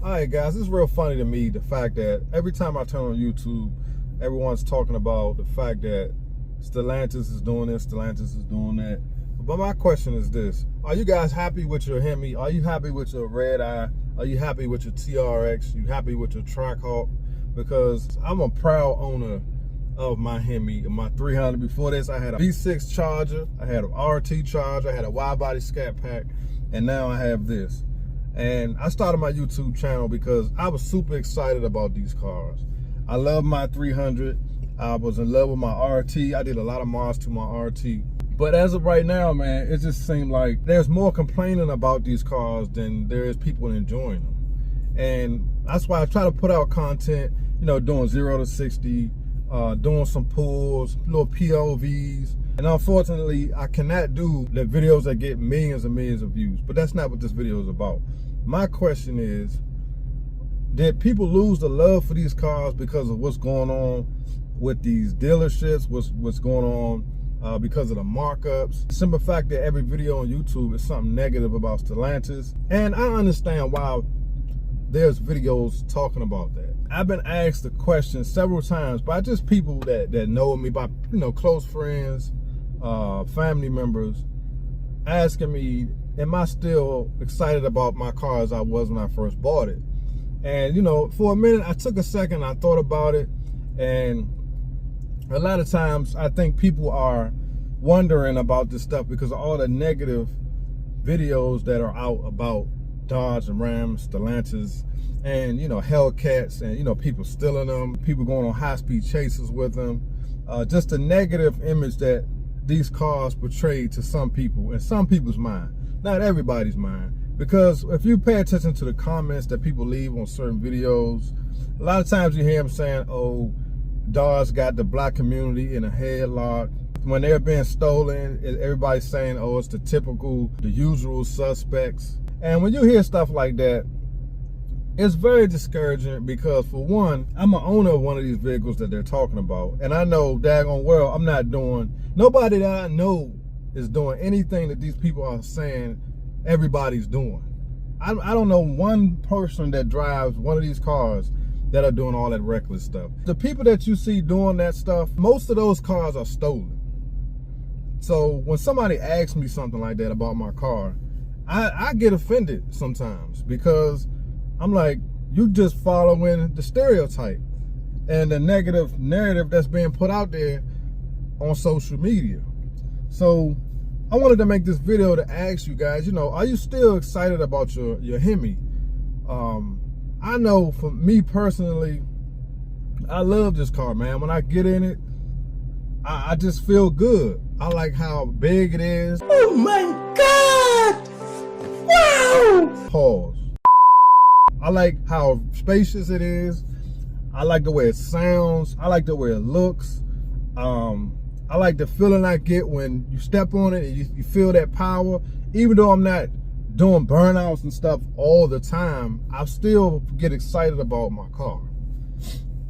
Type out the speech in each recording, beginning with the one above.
All right, guys, it's real funny to me, the fact that every time I turn on YouTube, everyone's talking about the fact that Stellantis is doing this, Stellantis is doing that. But my question is this: are you guys happy with your Hemi? Are you happy with your Red Eye? Are you happy with your TRX? You happy with your Trackhawk? Because I'm a proud owner of my Hemi, my 300. Before this, I had a V6 Charger, I had an RT Charger, I had a wide body Scatpack, and now I have this. And I started my YouTube channel because I was super excited about these cars. I love my 300. I was in love with my RT. I did a lot of mods to my RT. But as of right now, man, it just seemed like there's more complaining about these cars than there is people enjoying them. And that's why I try to put out content, you know, doing 0 to 60, doing some pulls, little POVs. And unfortunately, I cannot do the videos that get millions and millions of views. But that's not what this video is about. My question is, did people lose the love for these cars because of what's going on with these dealerships, what's going on because of the markups? The simple fact that every video on YouTube is something negative about Stellantis. And I understand why there's videos talking about that. I've been asked the question several times by just people that know me, by, you know, close friends, family members, asking me, am I still excited about my car as I was when I first bought it? And, you know, for a minute, I took a second, I thought about it, and a lot of times I think people are wondering about this stuff because of all the negative videos that are out about Dodge and Ram, Stellantis, and, you know, Hellcats, and, you know, people stealing them, people going on high-speed chases with them. Just the negative image that these cars portray to some people, in some people's mind, not everybody's mind. Because if you pay attention to the comments that people leave on certain videos, a lot of times you hear them saying, oh, Dodge got the black community in a headlock. When they're being stolen, everybody's saying, oh, it's the usual suspects. And when you hear stuff like that, it's very discouraging because, for one, I'm an owner of one of these vehicles that they're talking about. And I know daggone well I'm not doing, nobody that I know is doing anything that these people are saying everybody's doing. I don't know one person that drives one of these cars that are doing all that reckless stuff. The people that you see doing that stuff, most of those cars are stolen. So when somebody asks me something like that about my car, I get offended sometimes because I'm like, you just following the stereotype and the negative narrative that's being put out there on social media. So I wanted to make this video to ask you guys, you know, are you still excited about your Hemi? I know for me personally, I love this car, man. When I get in it, I just feel good. I like how big it is. Oh my God! Wow! Pause. I like how spacious it is. I like the way it sounds. I like the way it looks. I like the feeling I get when you step on it and you feel that power. Even though I'm not doing burnouts and stuff all the time, I still get excited about my car.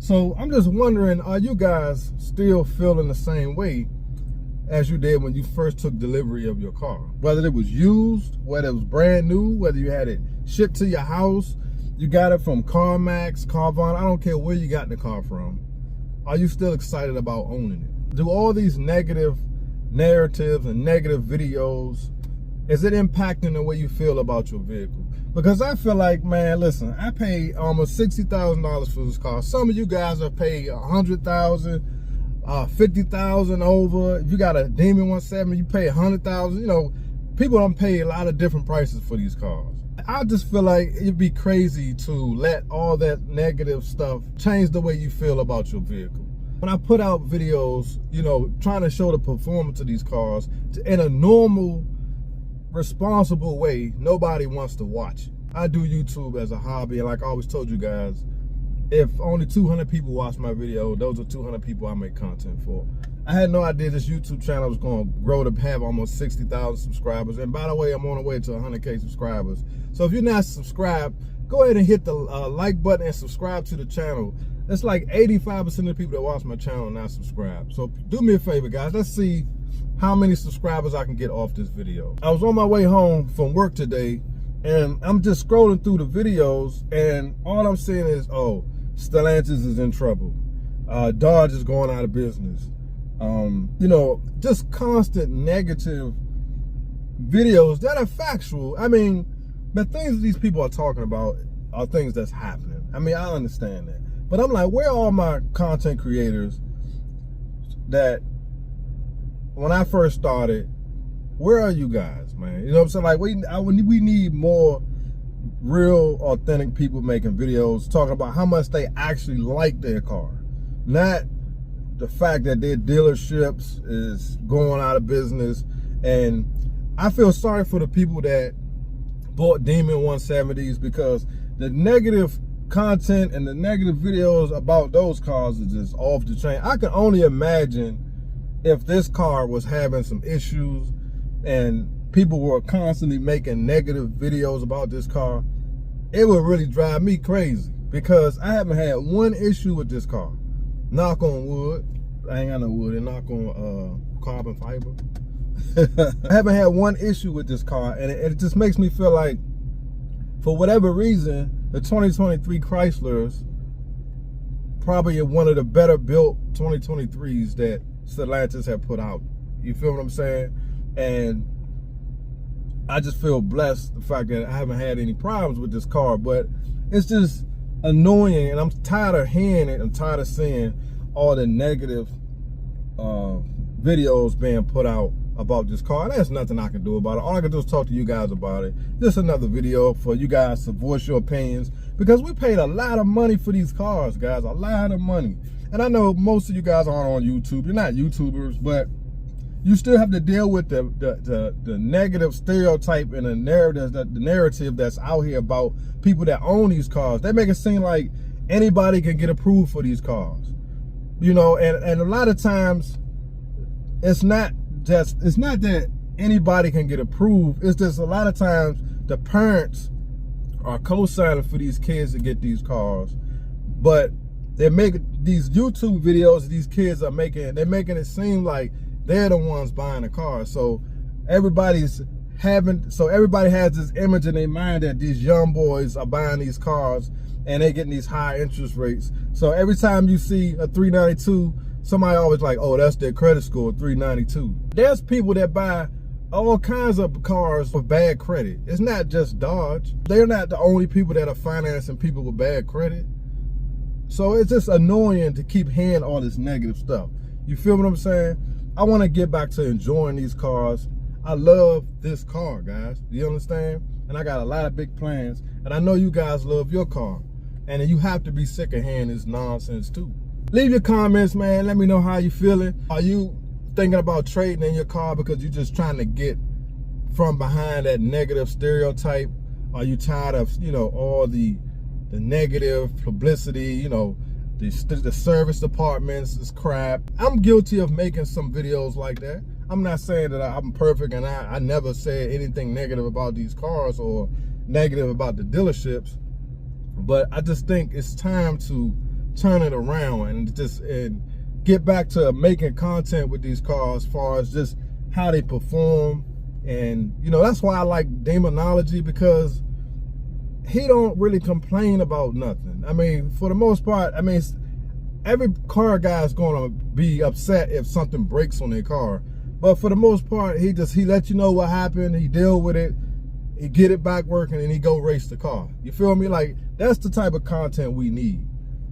So I'm just wondering, are you guys still feeling the same way as you did when you first took delivery of your car? Whether it was used, whether it was brand new, whether you had it shipped to your house, you got it from CarMax, Carvana, I don't care where you got the car from. Are you still excited about owning it? Do all these negative narratives and negative videos, is it impacting the way you feel about your vehicle? Because I feel like, man, listen, I paid almost $60,000 for this car. Some of you guys have paid $100,000, $50,000 over. If you got a Demon 170, you pay $100,000. You know, people don't pay a lot of different prices for these cars. I just feel like it'd be crazy to let all that negative stuff change the way you feel about your vehicle. When I put out videos, you know, trying to show the performance of these cars in a normal, responsible way, nobody wants to watch it. I do YouTube as a hobby, and like I always told you guys, if only 200 people watch my video, those are 200 people I make content for. I had no idea this YouTube channel was going to grow to have almost 60,000 subscribers. And by the way, I'm on the way to 100K subscribers. So if you're not subscribed, go ahead and hit the like button and subscribe to the channel. It's like 85% of the people that watch my channel are not subscribed. So do me a favor, guys. Let's see how many subscribers I can get off this video. I was on my way home from work today, And I'm just scrolling through the videos, and all I'm seeing is, oh, Stellantis is in trouble. Dodge is going out of business. You know, just constant negative videos that are factual. I mean, the things that these people are talking about are things that's happening. I mean, I understand that. But I'm like, where are all my content creators that when I first started, where are you guys, man? You know what I'm saying? Like, we need more real, authentic people making videos talking about how much they actually like their car. Not the fact that their dealerships is going out of business. And I feel sorry for the people that bought Demon 170s, because the negative content and the negative videos about those cars is just off the chain. I can only imagine if this car was having some issues and people were constantly making negative videos about this car, it would really drive me crazy, because I haven't had one issue with this car. Knock on wood. I ain't got no wood, and knock on carbon fiber. I haven't had one issue with this car, and it just makes me feel like, for whatever reason, the 2023 Chryslers probably are one of the better built 2023s that Stellantis have put out. You feel what I'm saying? And I just feel blessed the fact that I haven't had any problems with this car, but it's just annoying, and I'm tired of hearing it. I'm tired of seeing all the negative videos being put out about this car. And there's nothing I can do about it. All I can do is talk to you guys about it. Just another video for you guys to voice your opinions, because we paid a lot of money for these cars, guys, a lot of money. And I know most of you guys aren't on YouTube. You're not YouTubers, but you still have to deal with the negative stereotype and the narrative that's out here about people that own these cars. They make it seem like anybody can get approved for these cars, you know. And a lot of times, it's not that anybody can get approved. It's just a lot of times the parents are co-signing for these kids to get these cars, but they make these YouTube videos these kids are making. They're making it seem like they're the ones buying the car. So everybody has this image in their mind that these young boys are buying these cars and they're getting these high interest rates. So every time you see a 392, somebody always like, oh, that's their credit score, 392. There's people that buy all kinds of cars with bad credit. It's not just Dodge. They're not the only people that are financing people with bad credit. So it's just annoying to keep hearing all this negative stuff. You feel what I'm saying? I want to get back to enjoying these cars. I love this car, guys. You understand? And I got a lot of big plans. And I know you guys love your car. And you have to be sick of hearing this nonsense too. Leave your comments, man. Let me know how you feeling. Are you thinking about trading in your car because you're just trying to get from behind that negative stereotype? Are you tired of, you know, all the negative publicity, you know, the service departments is crap? I'm guilty of making some videos like that. I'm not saying that I'm perfect, and I never said anything negative about these cars or negative about the dealerships, but I just think it's time to turn it around and get back to making content with these cars as far as just how they perform. And you know, that's why I like Demonology, because he don't really complain about nothing. I mean, for the most part, I mean, every car guy is gonna be upset if something breaks on their car, but for the most part, he lets you know what happened, he deal with it, he get it back working, and he go race the car. You feel me? Like, that's the type of content we need,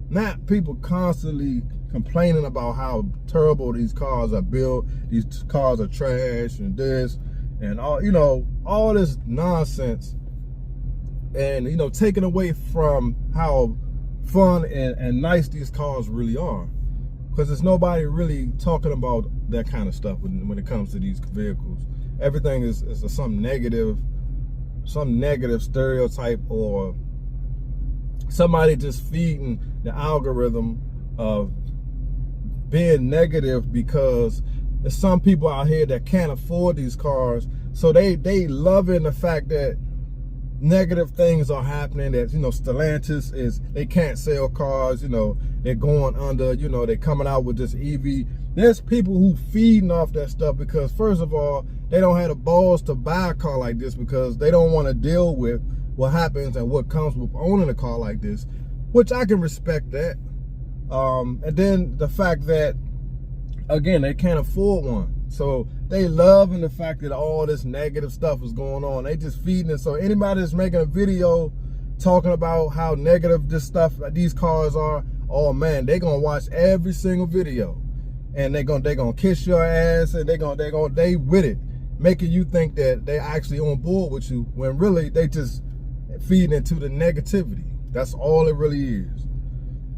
not people constantly complaining about how terrible these cars are built, these cars are trash, and this and all, you know, all this nonsense. And, you know, taken away from how fun and nice these cars really are. Because there's nobody really talking about that kind of stuff when it comes to these vehicles. Everything is some negative stereotype, or somebody just feeding the algorithm of being negative, because there's some people out here that can't afford these cars. So they loving the fact that negative things are happening, that, you know, Stellantis they can't sell cars, you know, they're going under, you know, they're coming out with this EV. There's people who feeding off that stuff because, first of all, they don't have the balls to buy a car like this because they don't want to deal with what happens and what comes with owning a car like this, which I can respect that. And then the fact that, again, they can't afford one. So they loving the fact that all this negative stuff is going on. They just feeding it. So anybody that's making a video talking about how negative this stuff, these cars are, oh man, they gonna watch every single video, and they gonna kiss your ass, and they with it, making you think that they actually on board with you, when really they just feeding into the negativity. That's all it really is.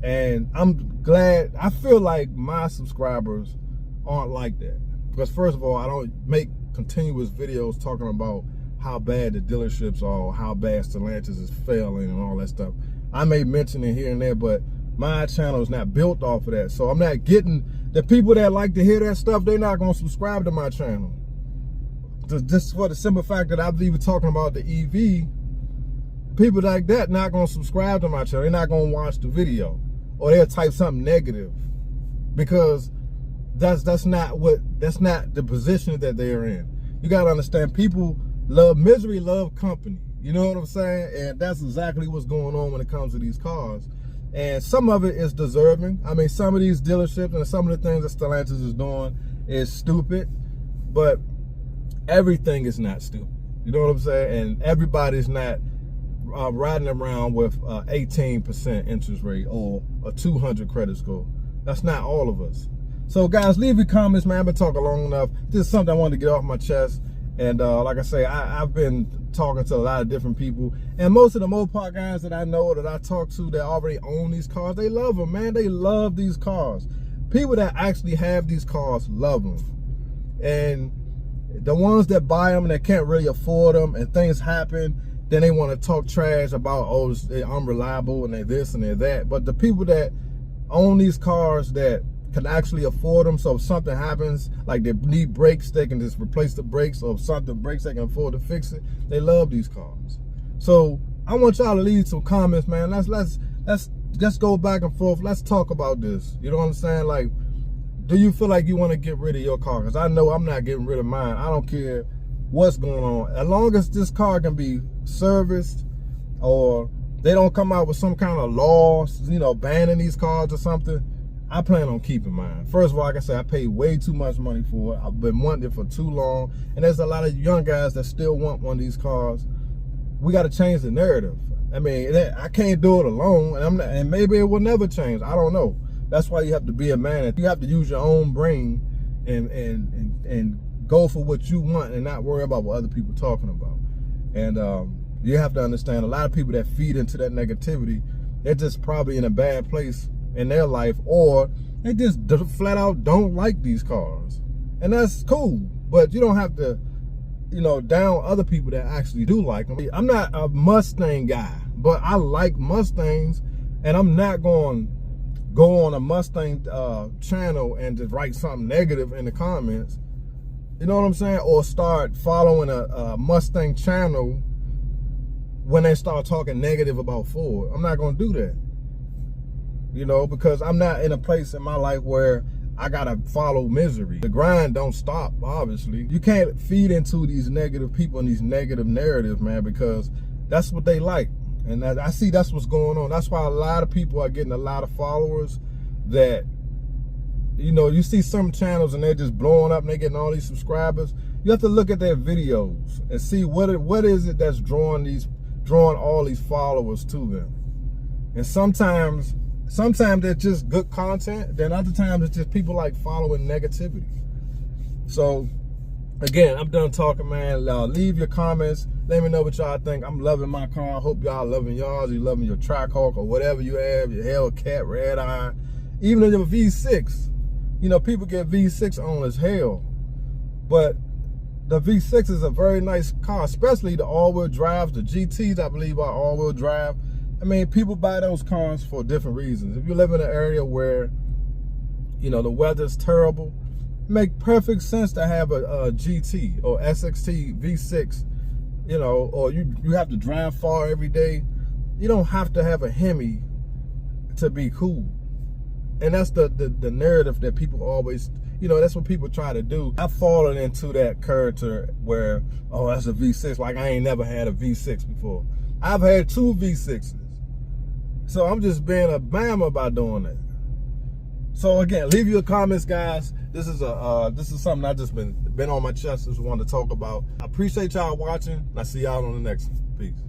And I'm glad, I feel like my subscribers aren't like that. Because first of all, I don't make continuous videos talking about how bad the dealerships are, how bad Stellantis is failing and all that stuff. I may mention it here and there, but my channel is not built off of that. So I'm not getting, the people that like to hear that stuff, they're not going to subscribe to my channel. Just for the simple fact that I'm even talking about the EV, people like that not going to subscribe to my channel. They're not going to watch the video, or they'll type something negative, because that's not the position that they're in. You got to understand, people love misery, love company. You know what I'm saying? And that's exactly what's going on when it comes to these cars. And some of it is deserving. I mean, some of these dealerships and some of the things that Stellantis is doing is stupid, but everything is not stupid. You know what I'm saying? And everybody's not riding around with 18% interest rate or a 200 credit score. That's not all of us. So guys, leave your comments, man. I've been talking long enough. This is something I wanted to get off my chest. And like I say, I've been talking to a lot of different people. And most of the Mopar guys that I know, that I talk to, that already own these cars, they love them, man. They love these cars. People that actually have these cars love them. And the ones that buy them and that can't really afford them and things happen, then they want to talk trash about, oh, they're unreliable and they're this and they're that. But the people that own these cars that can actually afford them, so if something happens, like they need brakes, they can just replace the brakes, or if something breaks, they can afford to fix it. They love these cars. So I want y'all to leave some comments, man. Let's go back and forth. Let's talk about this. You know what I'm saying? Like, do you feel like you want to get rid of your car? Because I know I'm not getting rid of mine. I don't care what's going on. As long as this car can be serviced, or they don't come out with some kind of laws, you know, banning these cars or something, I plan on keeping mine. First of all, like I said, I paid way too much money for it. I've been wanting it for too long. And there's a lot of young guys that still want one of these cars. We got to change the narrative. I mean, I can't do it alone, and maybe it will never change. I don't know. That's why you have to be a man. You have to use your own brain and go for what you want, and not worry about what other people are talking about. And you have to understand, a lot of people that feed into that negativity, they're just probably in a bad place in their life, or they just flat out don't like these cars. And that's cool, but you don't have to, you know, down other people that actually do like them. I'm not a Mustang guy, but I like Mustangs, and I'm not going to go on a Mustang channel and just write something negative in the comments. You know what I'm saying? Or start following a Mustang channel when they start talking negative about Ford. I'm not going to do that. You know, because I'm not in a place in my life where I gotta follow misery. The grind don't stop, obviously. You can't feed into these negative people and these negative narratives, man, because that's what they like. And I see that's what's going on. That's why a lot of people are getting a lot of followers that, you know, you see some channels and they're just blowing up and they're getting all these subscribers. You have to look at their videos and see what is it that's drawing all these followers to them. And sometimes it's just good content, then other times it's just people like following negativity. So again, I'm done talking, man. Leave your comments, let me know what y'all think. I'm loving my car. I hope y'all loving y'all. You loving your Trackhawk or whatever you have, your Hellcat, Red Eye, even your V6. You know, people get V6 on as hell, but the V6 is a very nice car, especially the all-wheel drives. The GTs, I believe, are all-wheel drive. I mean, people buy those cars for different reasons. If you live in an area where, you know, the weather's terrible, it makes perfect sense to have a GT or SXT V6 you know, or you have to drive far every day. You don't have to have a Hemi to be cool. And that's the narrative that people always, you know, that's what people try to do. I've fallen into that character where, oh, that's a V6. Like, I ain't never had a V6 before. I've had 2 V6s. So I'm just being a bammer by doing that. So again, leave your comments, guys. This is something I just been on my chest, just wanted to talk about. I appreciate y'all watching, and I see y'all on the next one. Peace.